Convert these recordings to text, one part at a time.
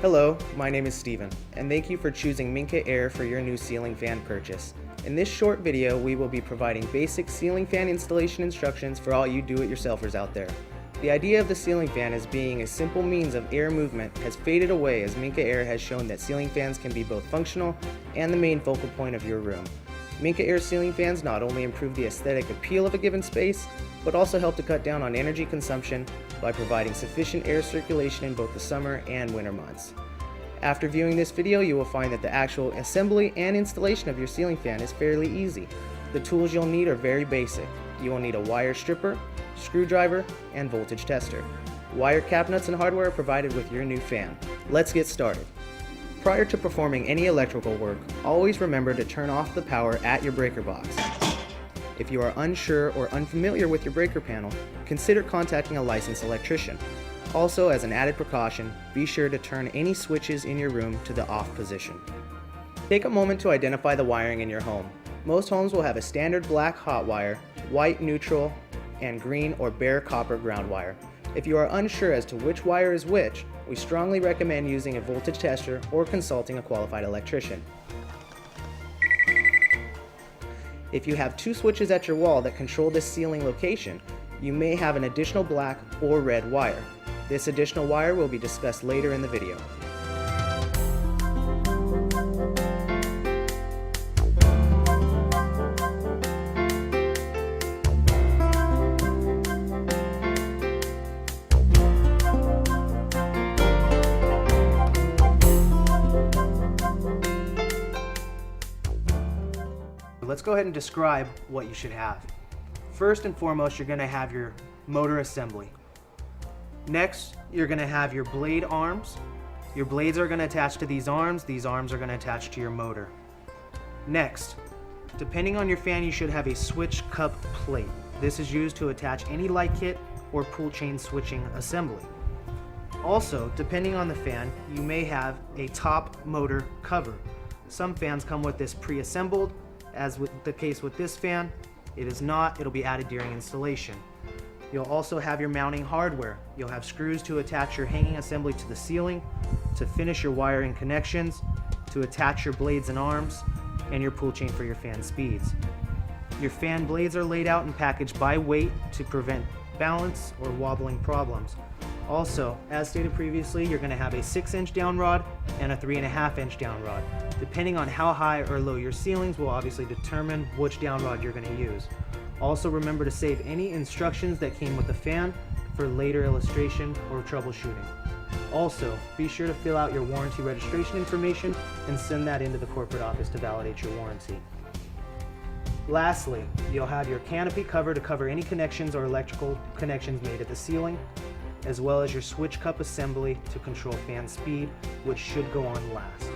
Hello, my name is Steven, and thank you for choosing Minka Air for your new ceiling fan purchase. In this short video, we will be providing basic ceiling fan installation instructions for all you do-it-yourselfers out there. The idea of the ceiling fan as being a simple means of air movement has faded away as Minka Air has shown that ceiling fans can be both functional and the main focal point of your room. Minka Air ceiling fans not only improve the aesthetic appeal of a given space, but also help to cut down on energy consumption by providing sufficient air circulation in both the summer and winter months. After viewing this video, you will find that the actual assembly and installation of your ceiling fan is fairly easy. The tools you'll need are very basic. You will need a wire stripper, screwdriver, and voltage tester. Wire cap nuts and hardware are provided with your new fan. Let's get started. Prior to performing any electrical work, always remember to turn off the power at your breaker box. If you are unsure or unfamiliar with your breaker panel, consider contacting a licensed electrician. Also, as an added precaution, be sure to turn any switches in your room to the off position. Take a moment to identify the wiring in your home. Most homes will have a standard black hot wire, white neutral, and green or bare copper ground wire. If you are unsure as to which wire is which, we strongly recommend using a voltage tester or consulting a qualified electrician. If you have two switches at your wall that control this ceiling location, you may have an additional black or red wire. This additional wire will be discussed later in the video. Let's go ahead and describe what you should have. First and foremost, you're going to have your motor assembly. Next, you're going to have your blade arms. Your blades are going to attach to these arms are going to attach to your motor. Next, depending on your fan, you should have a switch cup plate. This is used to attach any light kit or pull chain switching assembly. Also, depending on the fan, you may have a top motor cover. Some fans come with this pre-assembled. As with the case with this fan, it is not. It'll be added during installation. You'll also have your mounting hardware. You'll have screws to attach your hanging assembly to the ceiling, to finish your wiring connections, to attach your blades and arms, and your pull chain for your fan speeds. Your fan blades are laid out and packaged by weight to prevent balance or wobbling problems. Also, as stated previously, you're going to have a 6-inch down rod and a 3.5-inch down rod. Depending on how high or low your ceilings will obviously determine which down rod you're going to use. Also remember to save any instructions that came with the fan for later illustration or troubleshooting. Also, be sure to fill out your warranty registration information and send that into the corporate office to validate your warranty. Lastly, you'll have your canopy cover to cover any connections or electrical connections made at the ceiling, as well as your switch cup assembly to control fan speed, which should go on last.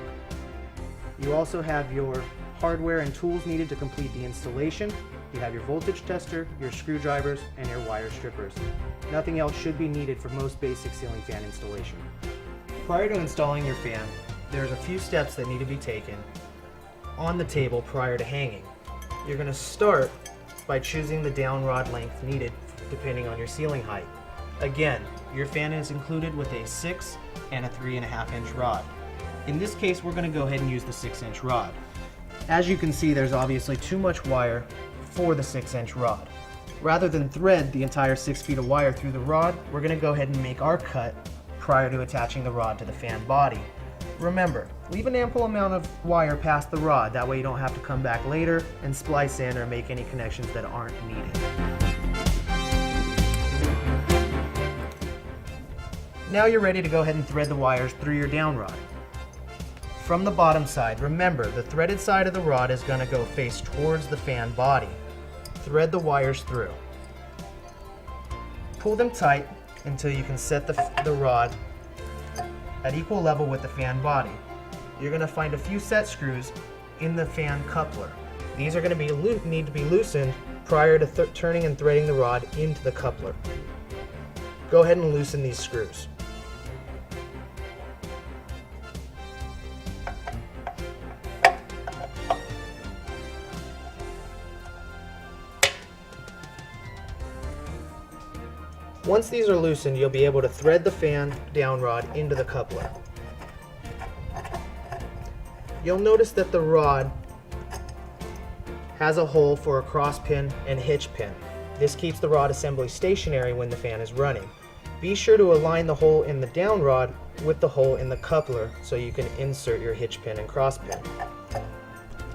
You also have your hardware and tools needed to complete the installation. You have your voltage tester, your screwdrivers, and your wire strippers. Nothing else should be needed for most basic ceiling fan installation. Prior to installing your fan, there's a few steps that need to be taken on the table prior to hanging. You're going to start by choosing the down rod length needed depending on your ceiling height. Again, your fan is included with a 6 and a 3.5-inch rod. In this case, we're going to go ahead and use the 6-inch rod. As you can see, there's obviously too much wire for the 6-inch rod. Rather than thread the entire 6 feet of wire through the rod, we're going to go ahead and make our cut prior to attaching the rod to the fan body. Remember, leave an ample amount of wire past the rod, that way you don't have to come back later and splice in or make any connections that aren't needed. Now you're ready to go ahead and thread the wires through your down rod. From the bottom side, remember the threaded side of the rod is going to go face towards the fan body. Thread the wires through. Pull them tight until you can set the rod at equal level with the fan body. You're going to find a few set screws in the fan coupler. These are going to need to be loosened prior to turning and threading the rod into the coupler. Go ahead and loosen these screws. Once these are loosened, you'll be able to thread the fan down rod into the coupler. you'll notice that the rod has a hole for a cross pin and hitch pin. This keeps the rod assembly stationary when the fan is running. Be sure to align the hole in the down rod with the hole in the coupler so you can insert your hitch pin and cross pin.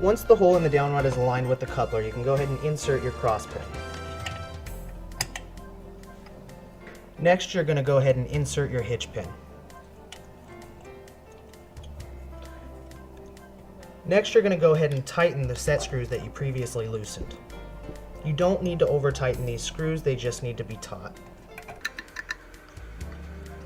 Once the hole in the down rod is aligned with the coupler, you can go ahead and insert your cross pin. Next, you're going to go ahead and insert your hitch pin. Next, you're going to go ahead and tighten the set screws that you previously loosened. You don't need to over tighten these screws, they just need to be taut.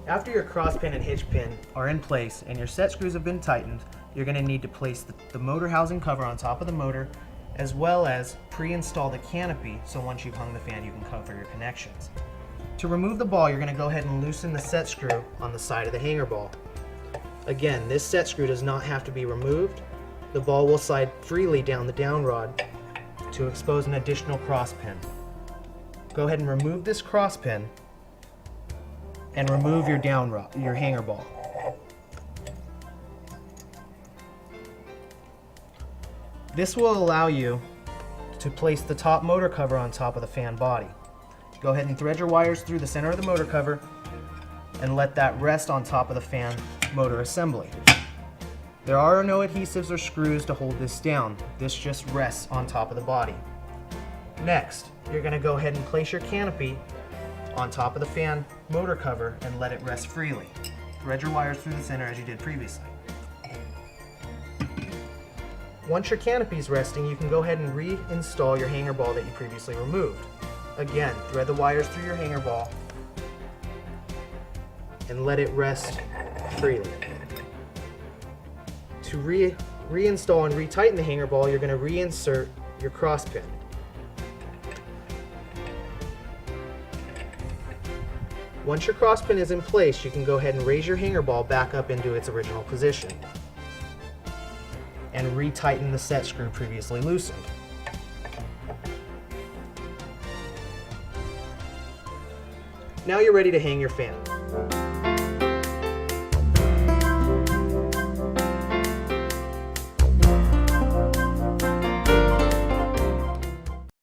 After your cross pin and hitch pin are in place and your set screws have been tightened, you're going to need to place the motor housing cover on top of the motor, as well as pre-install the canopy so once you've hung the fan you can cover your connections. To remove the ball, you're going to go ahead and loosen the set screw on the side of the hanger ball. Again, this set screw does not have to be removed. The ball will slide freely down the down rod to expose an additional cross pin. Go ahead and remove this cross pin and remove your down rod, your hanger ball. This will allow you to place the top motor cover on top of the fan body. Go ahead and thread your wires through the center of the motor cover and let that rest on top of the fan motor assembly. There are no adhesives or screws to hold this down. This just rests on top of the body. Next, you're going to go ahead and place your canopy on top of the fan motor cover and let it rest freely. Thread your wires through the center as you did previously. Once your canopy is resting, you can go ahead and reinstall your hanger ball that you previously removed. Again, thread the wires through your hanger ball and let it rest freely. To reinstall and retighten the hanger ball, you're going to reinsert your cross pin. Once your cross pin is in place, you can go ahead and raise your hanger ball back up into its original position and retighten the set screw previously loosened. Now you're ready to hang your fan.